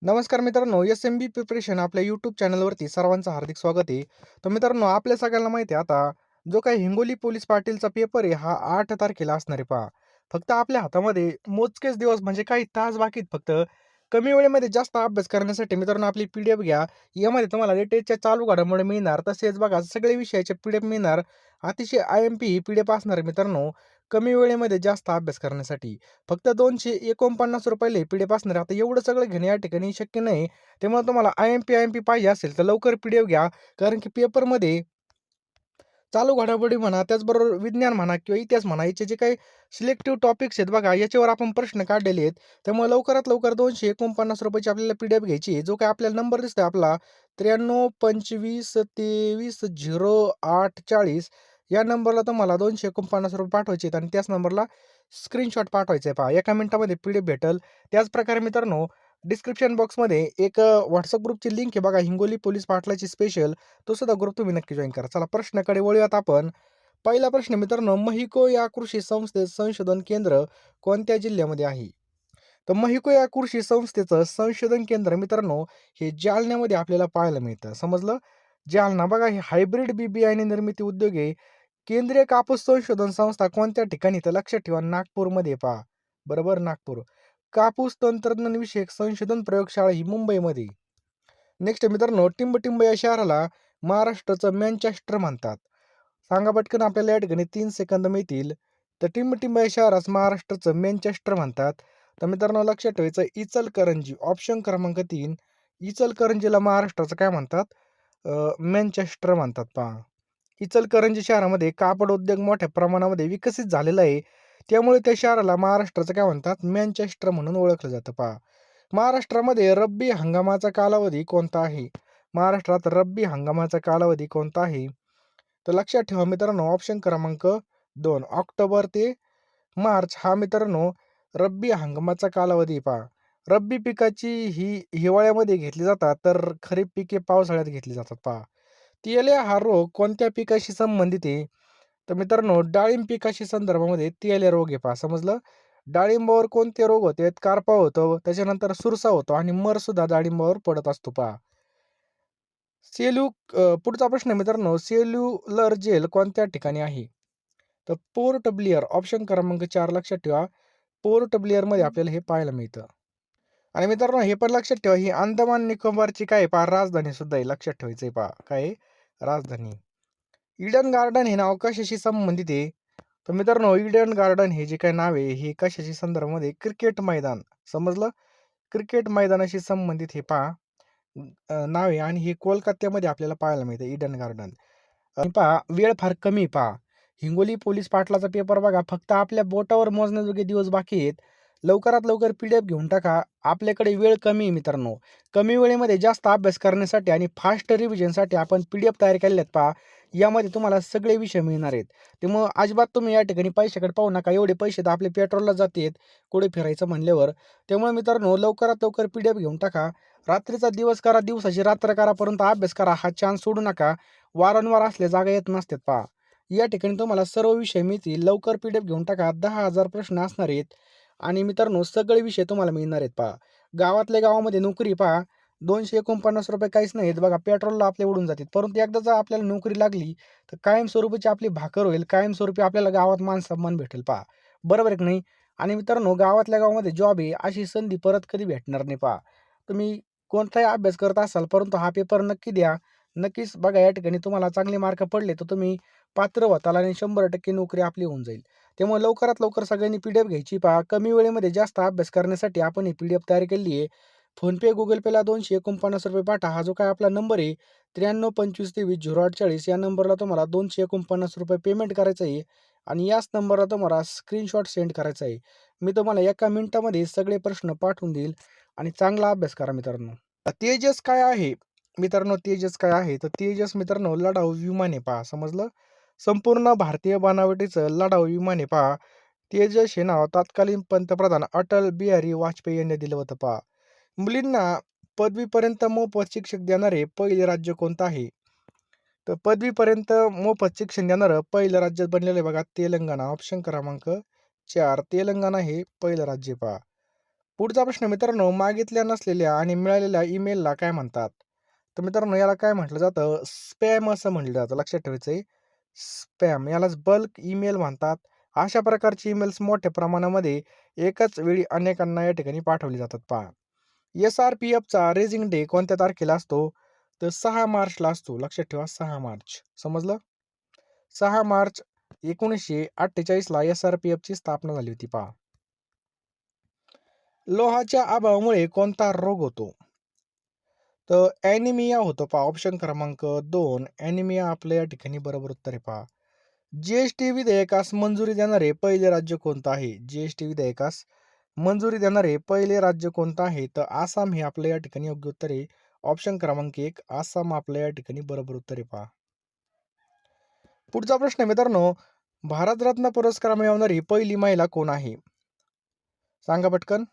नमस्कार मित्रांनो, एस-एम-बी प्रिपरेशन आपल्या यूट्यूब चॅनलवरती सर्वांचं हार्दिक स्वागत आहे. तर मित्रांनो, आपल्या सगळ्यांना माहिती आहे आता जो काही हिंगोली पोलीस पाटीलचा पेपर आहे हा 8 तारखेला असणार आहे पहा. फक्त आपल्या हातामध्ये मोजकेच दिवस म्हणजे काही तास बाकी आहेत फक्त. कमी वेळेमध्ये जास्त अभ्यास करण्यासाठी मित्रांनो आपली पी-डी-एफ घ्या. यामध्ये तुम्हाला लेटेस्टच्या चालू घडामोडी मिळणार. तसेच बघा सगळे विषयाचे पी-डी-एफ मिळणार. अतिशय आय-एम-पी ही पी-डी-एफ असणार आहे मित्रांनो. कमी वेळेमध्ये जास्त अभ्यास करण्यासाठी. फक्त ₹249 पी-डी-एफ असणार आहे. आता एवढं सगळं घेणं या ठिकाणी शक्य नाही. त्यामुळे तुम्हाला आय-एम-पी पाहिजे असेल तर लवकर पी-डी-एफ घ्या. कारण की पेपरमध्ये चालू घडामोडी म्हणा, त्याचबरोबर विज्ञान म्हणा किंवा इतिहास म्हणा, याचे जे काही सिलेक्टिव्ह टॉपिक्स आहेत बघा, याच्यावर आपण प्रश्न काढलेले आहेत. त्यामुळे लवकरात लवकर ₹249 ची आपल्याला पी-डी-एफ घ्यायची आहे. जो काही आपल्याला नंबर दिसतोय आपला 9325230840 या नंबरला तुम्हाला ₹249 पाठवायचे आहेत आणि त्याच नंबरला स्क्रीनशॉट पाठवायचा आहे पहा. एका मिनिटामध्ये पी-डी-एफ भेटेल. त्याचप्रकारे मित्रांनो, डिस्क्रिप्शन बॉक्समध्ये एक WhatsApp ग्रुपची लिंक आहे बघा, हिंगोली पोलीस पाटलाची स्पेशल. तो सुद्धा ग्रुप तुम्ही नक्की जॉइन करा. चला प्रश्नाकडे वळूयात आपण. पहिला प्रश्न मित्रांनो, महिको या कृषी संस्थेत संशोधन केंद्र कोणत्या जिल्ह्यामध्ये आहे? तर महिको या कृषी संस्थेचं संशोधन केंद्र मित्रांनो हे जालन्यामध्ये आपल्याला पाहायला मिळतं. समजलं? जालना बघा, हे हायब्रिड बी बियाणे निर्मिती उद्योग आहे. केंद्रीय कापूस संशोधन संस्था कोणत्या ठिकाणी? तर लक्षात ठेवा नागपूरमध्ये पहा. बरोबर, नागपूर. कापूस तंत्रज्ञान विषयक संशोधन प्रयोगशाळा ही मुंबईमध्ये. नेक्स्ट मित्रांनो, टिंबटिंब या शहराला महाराष्ट्राचं मँचेस्टर म्हणतात. सांगा पटकन, आपल्याला या ठिकाणी 3 सेकंद मिळतील. तर टिंबटिंब या शहरास महाराष्ट्राचं मँचेस्टर म्हणतात. तर मित्रांनो लक्षात ठेवायचं, इचलकरंजी ऑप्शन क्रमांक 3. इचलकरंजीला महाराष्ट्राचं काय म्हणतात? मँचेस्टर म्हणतात पहा. इचलकरंजी शहरामध्ये कापड उद्योग मोठ्या प्रमाणामध्ये विकसित झालेला आहे. त्यामुळे त्या शहराला महाराष्ट्राचं काय म्हणतात? मँचेस्टर म्हणून ओळखलं जातं पहा. महाराष्ट्रामध्ये रब्बी हंगामाचा कालावधी कोणता आहे? महाराष्ट्रात रब्बी हंगामाचा कालावधी कोणता आहे? तर लक्षात ठेवा मित्रांनो, ऑप्शन क्रमांक 2 ऑक्टोबर ते मार्च हा मित्रांनो रब्बी हंगामाचा कालावधी पहा. रब्बी पिकाची ही हिवाळ्यामध्ये घेतली जातात, तर खरीप पिके पावसाळ्यात घेतली जातात पहा. तेल्या हा रोग कोणत्या पिकाशी संबंधित आहे? तर मित्रांनो डाळिंब पिकाशी संदर्भामध्ये तेल्या रोग आहे पहा. समजलं? डाळिंबावर कोणते रोग होते? करपा होतो, त्याच्यानंतर सुरसा होतो आणि मर सुद्धा डाळिंबावर पडत असतो पहा. पुढचा प्रश्न आहे मित्रांनो, सेल्युलर जेल कोणत्या ठिकाणी आहे? तर पोर्ट ब्लेअर ऑप्शन क्रमांक 4 लक्षात ठेवा. पोर्ट ब्लेअरमध्ये आपल्याला हे पाहायला मिळतं. आणि मित्रांनो हे पण लक्षात ठेवा, ही अंदमान निकोबारची काय आहे पहा राजधानी सुद्धा आहे. लक्षात ठेवायचं पहा. काय आहे? राजधानी. इडन गार्डन हे नाव कशाशी संबंधित आहे? तर मित्रांनो इडन गार्डन हे जे काही नाव आहे हे कशाशी संदर्भामध्ये? क्रिकेट मैदान. समजलं? क्रिकेट मैदानाशी संबंधित हे पहा नाव आहे आणि हे कोलकात्यामध्ये आपल्याला पाहायला मिळतं इडन गार्डन. आणि पहा वेळ फार कमी पहा. हिंगोली पोलीस पाटलाचा पेपर बघा, फक्त आपल्या बोटावर मोजण्याजोगे दिवस बाकी आहेत. लवकरात लवकर पी-डी-एफ घेऊन टाका. आपल्याकडे वेळ कमी आहे मित्रांनो. कमी वेळेमध्ये जास्त अभ्यास करण्यासाठी आणि फास्ट रिव्हिजनसाठी आपण पी-डी-एफ तयार केलेले आहेत पहा. यामध्ये तुम्हाला सगळे विषय मिळणार आहेत. त्यामुळं अजिबात तुम्ही या ठिकाणी पैशाकडे पाहू नका. एवढे पैसे तर आपले पेट्रोलला जातात कुठे फिरायचं म्हणल्यावर. त्यामुळे मित्रांनो लवकरात लवकर पी-डी-एफ घेऊन टाका. रात्रीचा दिवस करा, दिवसाची रात्र करा, परंतु अभ्यास करा. हा चान्स सोडू नका. वारंवार असल्या जागा येत नसतात पहा. या ठिकाणी तुम्हाला सर्व विषय मिळतील. लवकर पी-डी-एफ घेऊन टाका. 10,000 प्रश्न असणार आहेत आणि मित्रांनो सगळे विषय तुम्हाला मिळणार आहेत पहा. गावातल्या गावामध्ये नोकरी पहा, ₹249 काहीच नाहीत बघा. पेट्रोलला आपले उडून जातात. परंतु एकदा जर आपल्याला नोकरी लागली तर कायमस्वरूपीची आपली भाकर होईल. कायमस्वरूपी आपल्याला गावात मान-सन्मान भेटेल पहा. बरोबर आहे की नाही? आणि मित्रांनो गावातल्या गावामध्ये जॉब आहे अशी संधी परत कधी भेटणार नाही पहा. तुम्ही कोणताही अभ्यास करत असाल, परंतु हा पेपर नक्की द्या. नक्कीच बघा या ठिकाणी तुम्हाला चांगले मार्क पडले तर तुम्ही पात्र व्हाल आणि 100% नोकरी आपली होऊन जाईल. त्यामुळे लवकरात लवकर सगळ्यांनी पी-डी-एफ घ्यायची पहा. कमी वेळेमध्ये जास्त अभ्यास करण्यासाठी आपण ही पी-डी-एफ तयार केलेली आहे. फोनपे, गुगल पेला ₹249 पाठवा. हा जो काही आपला नंबर आहे 9325230840 या नंबरला तुम्हाला ₹249 पेमेंट करायचं आहे आणि याच नंबरला तुम्हाला स्क्रीनशॉट सेंड करायचा आहे. मी तुम्हाला एका मिनिटामध्ये सगळे प्रश्न पाठवून देईल आणि चांगला अभ्यास करा मित्रांनो. तेजस काय आहे? मित्रांनो तेजस काय आहे? तर तेजस मित्रांनो लढाऊ विमान आहे पहा. समजलं? संपूर्ण भारतीय बनावटीचं लढाऊ विमान आहे पहा. तेजस हे नाव तत्कालीन पंतप्रधान अटल बिहारी वाजपेयी यांनी दिलं होतं पहा. मुलींना पदवीपर्यंत मोफत शिक्षण देणारे पहिले राज्य कोणतं आहे? तर पदवीपर्यंत मोफत शिक्षण देणारं पहिलं राज्य बनलेलं आहे बघा तेलंगणा. ऑप्शन क्रमांक 4 तेलंगणा हे पहिलं राज्य पहा. पुढचा प्रश्न मित्रांनो, मागितल्या नसलेल्या आणि मिळालेल्या ईमेलला काय म्हणतात? तर मित्रांनो, याला काय म्हटलं जातं? स्पॅम असं म्हटलं जातं. लक्षात ठेवायचं स्पॅम यालाच बल्क ईमेल म्हणतात. अशा प्रकारचे ईमेल्स मोठ्या प्रमाणामध्ये एकाच वेळी अनेकांना या ठिकाणी पाठवले जातात पहा. SRPFचा रेझिंग डे कोणत्या तारखेला असतो? तर 6 मार्चला असतो. लक्षात ठेवा 6 मार्च. समजलं? 6 मार्च 1948ला SRPFची स्थापना झाली होती पहा. लोहाच्या अभावामुळे कोणता रोग होतो? तर ॲनिमिया होतो पहा. ऑप्शन क्रमांक 2 ॲनिमिया आपलं या ठिकाणी बरोबर उत्तर आहे पहा. जी विधेयकास मंजुरी देणारे पहिले राज्य कोणतं आहे? जी विधेयकास मंजुरी देणारे पहिले राज्य कोणतं आहे? तर आसाम हे आपलं या ठिकाणी योग्य उत्तर आहे. ऑप्शन क्रमांक 1 आसाम आपलं या ठिकाणी बरोबर उत्तर आहे पहा. पुढचा प्रश्न मित्रांनो, भारतरत्न पुरस्कार मिळवणारी पहिली महिला कोण आहे? सांगा पटकन.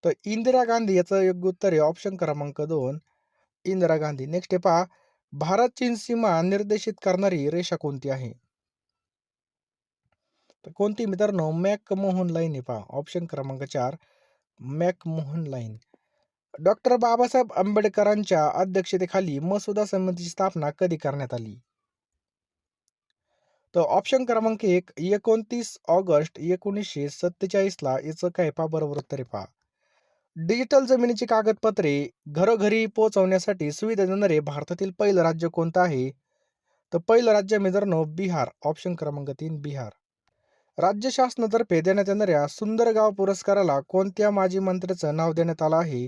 तर इंदिरा गांधी याचं योग्य उत्तर आहे. ऑप्शन क्रमांक 2 इंदिरा गांधी. नेक्स्ट आहे पहा, भारत चीन सीमा निर्देशित करणारी रेषा कोणती आहे? तर कोणती मित्रांनो? मॅकमोहन लाईन आहे पहा. ऑप्शन क्रमांक 4 मॅकमोहन लाईन. डॉक्टर बाबासाहेब आंबेडकरांच्या अध्यक्षतेखाली मसुदा समितीची स्थापना कधी करण्यात आली? तर ऑप्शन क्रमांक 1 29 ऑगस्ट 1947ला याचं काय पहा बरोबर उत्तर आहे पहा. डिजिटल जमिनीची कागदपत्रे घरोघरी पोहोचवण्यासाठी सुविधा देणारे भारतातील पहिलं राज्य कोणतं आहे? तर पहिलं राज्य मित्रांनो बिहार. ऑप्शन क्रमांक 3 बिहार. राज्य शासनातर्फे देण्यात येणाऱ्या सुंदर गाव पुरस्काराला कोणत्या माजी मंत्र्याचं नाव देण्यात आलं आहे?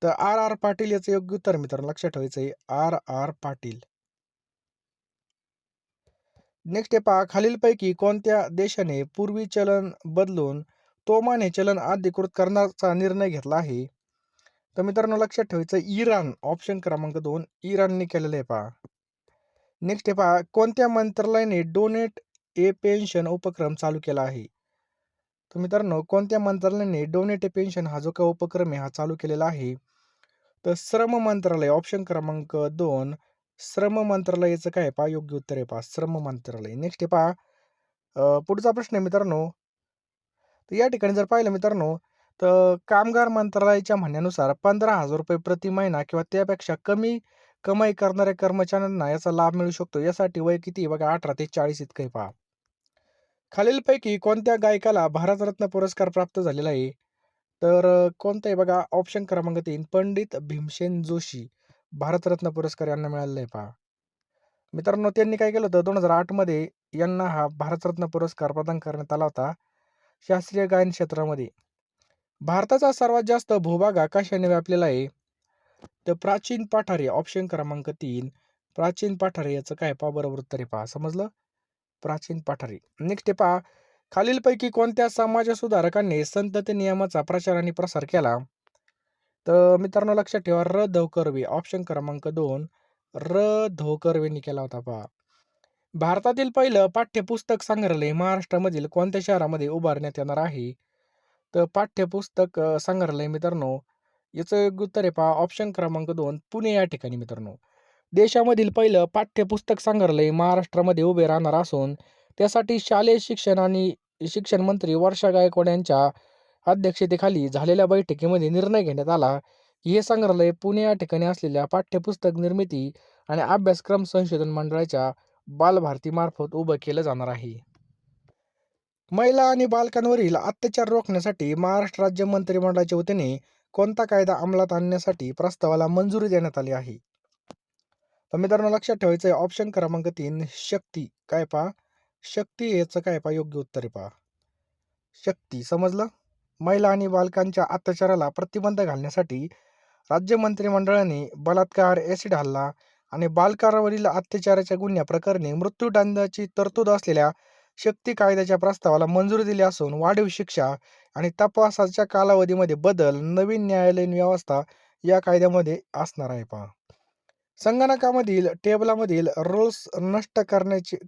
तर R. R. पाटील याचं योग्य उत्तर मित्रांनो लक्षात ठेवायचं आहे. R. R. पाटील. नेक्स्ट आहे पहा, खालीलपैकी कोणत्या देशाने पूर्वी चलन बदलून तोमाने चलन अधिकृत करण्याचा निर्णय घेतला आहे? तर मित्रांनो लक्षात ठेवायचं इराण. ऑप्शन क्रमांक 2 इराणने केलेलं आहे पहा. नेक्स्ट आहे पहा, कोणत्या मंत्रालयाने डोनेट ए पेन्शन उपक्रम चालू केला आहे? तर मित्रांनो कोणत्या मंत्रालयाने डोनेट ए पेन्शन हा जो काही उपक्रम आहे हा चालू केलेला आहे? तर श्रम मंत्रालय. ऑप्शन क्रमांक 2 श्रम मंत्रालयाचं काय पहा योग्य उत्तर आहे पहा श्रम मंत्रालय. नेक्स्ट आहे पहा, पुढचा प्रश्न आहे मित्रांनो, तर या ठिकाणी जर पाहिलं मित्रांनो, तर कामगार मंत्रालयाच्या म्हणण्यानुसार ₹15,000 प्रति महिना किंवा त्यापेक्षा कमी कमाई करणाऱ्या कर्मचाऱ्यांना याचा लाभ मिळू शकतो. यासाठी वय किती आहे बघा 18 ते 40 इतकं आहे पहा. खालीलपैकी कोणत्या गायकाला भारतरत्न पुरस्कार प्राप्त झालेला आहे? तर कोणतं आहे बघा ऑप्शन क्रमांक 3 पंडित भीमसेन जोशी भारतरत्न पुरस्कार यांना मिळालेला आहे पहा. मित्रांनो त्यांनी काय केलं होतं 2008 मध्ये यांना हा भारतरत्न पुरस्कार प्रदान करण्यात आला होता शास्त्रीय गायन क्षेत्रामध्ये. भारताचा सर्वात जास्त भूभाग हा कशाने व्यापलेला आहे? तर प्राचीन पठारे. ऑप्शन क्रमांक 3 प्राचीन पठारे याचं काय पहा बरोबर उत्तर आहे पहा. समजलं? प्राचीन पठारे. नेक्स्ट आहे पहा, खालीलपैकी कोणत्या समाज सुधारकांनी संतती नियमाचा प्रचार आणि प्रसार केला? तर मित्रांनो लक्षात ठेवा धो कर्वे. ऑप्शन क्रमांक 2 धो कर्वेंनी केला होता पहा. भारतातील पहिलं पाठ्यपुस्तक संग्रहालय महाराष्ट्रामधील कोणत्या शहरामध्ये उभारण्यात येणार आहे? तर पाठ्यपुस्तक संग्रहालय मित्रांनो याचं योग्य उत्तर आहे पहा ऑप्शन क्रमांक 2 पुणे या ठिकाणी मित्रांनो. देशामधील पहिलं पाठ्यपुस्तक संग्रहालय महाराष्ट्रामध्ये उभे राहणार असून त्यासाठी शालेय शिक्षण आणि शिक्षण मंत्री वर्षा गायकवाड यांच्या अध्यक्षतेखाली झालेल्या बैठकीमध्ये निर्णय घेण्यात आला की हे संग्रहालय पुणे या ठिकाणी असलेल्या पाठ्यपुस्तक निर्मिती आणि अभ्यासक्रम संशोधन मंडळाच्या बालभारतीमार्फत उभं केलं जाणार आहे. महिला आणि बालकांवरील अत्याचार रोखण्यासाठी महाराष्ट्र राज्य मंत्रिमंडळाच्या वतीने कोणता कायदा अंमलात आणण्यासाठी प्रस्तावाला मंजुरी देण्यात आली आहे? तर मित्रांनो लक्षात ठेवायचं आहे ऑप्शन क्रमांक 3 शक्ती. काय पहा शक्ती याचं काय पहा योग्य उत्तर आहे पहा शक्ती. समजलं? महिला आणि बालकांच्या अत्याचाराला प्रतिबंध घालण्यासाठी राज्य मंत्रिमंडळाने बलात्कार, ॲसिड हल्ला आणि बालकांवरील अत्याचाराच्या गुन्ह्याप्रकरणी मृत्यूदंडाची तरतूद असलेल्या शक्ती कायद्याच्या प्रस्तावाला मंजुरी दिली असून वाढीव शिक्षा आणि तपासाच्या कालावधीमध्ये बदल नवीन न्यायालयीन व्यवस्था या कायद्यामध्ये असणार आहे पहा. संगणकामधील टेबलामधील रोल्स नष्ट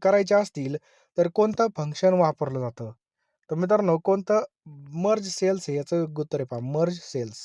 करायचे असतील तर कोणतं फंक्शन वापरलं जातं? तर मित्रांनो कोणतं मर्ज सेल्स हे याचं योग्य उत्तर आहे पहा मर्ज सेल्स.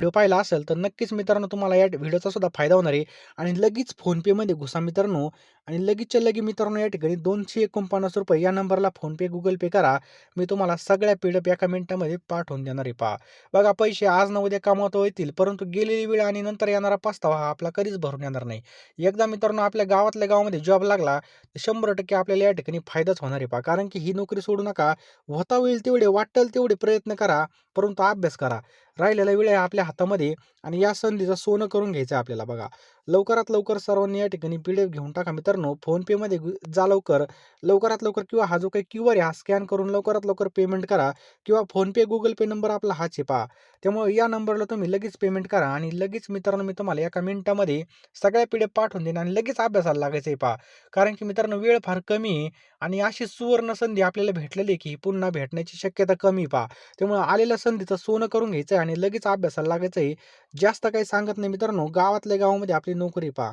व्हिडिओ पाहिला असेल तर नक्कीच मित्रांनो तुम्हाला या व्हिडिओचा सुद्धा फायदा होणार आहे. आणि लगेच फोनपेमध्ये घुसा मित्रांनो आणि लगेचच्या लगे मित्रांनो या ठिकाणी ₹249 या नंबरला फोनपे, गुगल पे करा. मी तुम्हाला सगळ्या पी-डी-एफ एका मिनिटामध्ये पाठवून देणार आहे पहा. बघा पैसे आज ना उद्या कमवता येतील, परंतु गेलेली वेळ आणि नंतर येणारा पस्तावा हा आपला कधीच भरून येणार नाही. एकदा मित्रांनो आपल्या गावातल्या गावामध्ये जॉब लागला, तर 100% आपल्याला या ठिकाणी फायदाच होणार आहे पहा. कारण की ही नोकरी सोडू नका. होता होईल तेवढे, वाटेल तेवढे प्रयत्न करा, परंतु अभ्यास करा. राहिलेला वेळ आहे आपल्या हातामध्ये आणि या संधीचं सोनं करून घ्यायचं आहे आपल्याला बघा. लवकरात लवकर सर्वांनी या ठिकाणी पी-डी-एफ घेऊन टाका मित्रांनो. फोनपेमध्ये जा लवकर. लवकरात लवकर किंवा हा जो काही क्यूआर आहे हा स्कॅन करून लवकरात लवकर पेमेंट करा किंवा फोनपे, गुगल पे नंबर आपला हाच आहे पहा. त्यामुळे या नंबरला तुम्ही लगेच पेमेंट करा आणि लगेच मित्रांनो मी तुम्हाला एका मिनिटामध्ये सगळ्या पी-डी-एफ पाठवून देईन आणि लगेच अभ्यासाला लागायचं आहे पहा. कारण की मित्रांनो वेळ फार कमी आहे आणि अशी सुवर्ण संधी आपल्याला भेटलेली आहे की पुन्हा भेटण्याची शक्यता कमी आहे पहा. त्यामुळे आलेल्या संधीचं सोनं करून घ्यायचं आहे आणि लगेच अभ्यासाला लागायचं आहे. जास्त काही सांगत नाही मित्रांनो. गावातल्या गावामध्ये आपली नोकरी पहा.